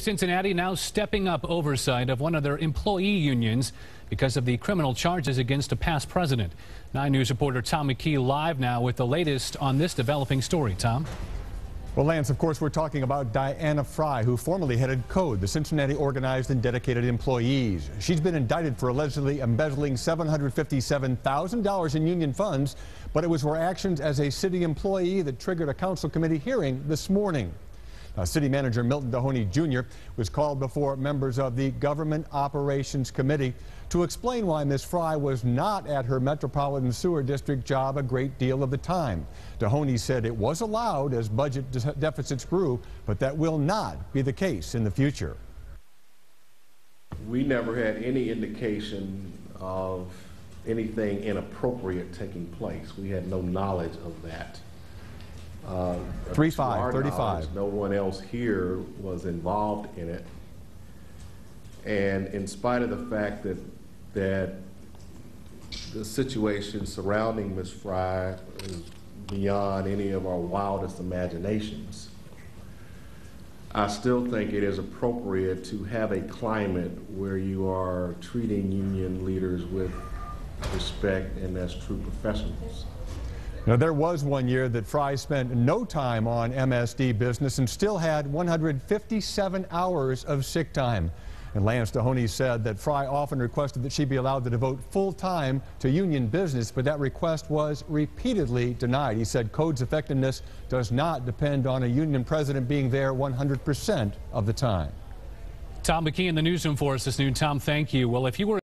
Cincinnati now stepping up oversight of one of their employee unions because of the criminal charges against a past president. 9 News reporter Tom McKee live now with the latest on this developing story. Tom? Well, Lance, of course, we're talking about Diana Fry, who formerly headed CODE, the Cincinnati Organized and Dedicated Employees. She's been indicted for allegedly embezzling $757,000 in union funds, but it was her actions as a city employee that triggered a council committee hearing this morning. City Manager Milton Dohoney Jr. was called before members of the Government Operations Committee to explain why Ms. Fry was not at her Metropolitan Sewer District job a great deal of the time. Dohoney said it was allowed as budget deficits grew, but that will not be the case in the future. We never had any indication of anything inappropriate taking place. We had no knowledge of that. 35. No one else here was involved in it. And in spite of the fact that the situation surrounding Ms. Fry is beyond any of our wildest imaginations, I still think it is appropriate to have a climate where you are treating union leaders with respect and as true professionals. Now, there was one year that Fry spent no time on MSD business and still had 157 hours of sick time. And Lance Dohoney said that Fry often requested that she be allowed to devote full time to union business, but that request was repeatedly denied. He said CODE's effectiveness does not depend on a union president being there 100% of the time. Tom McKee in the newsroom for us this noon. Tom, thank you. Well, if you were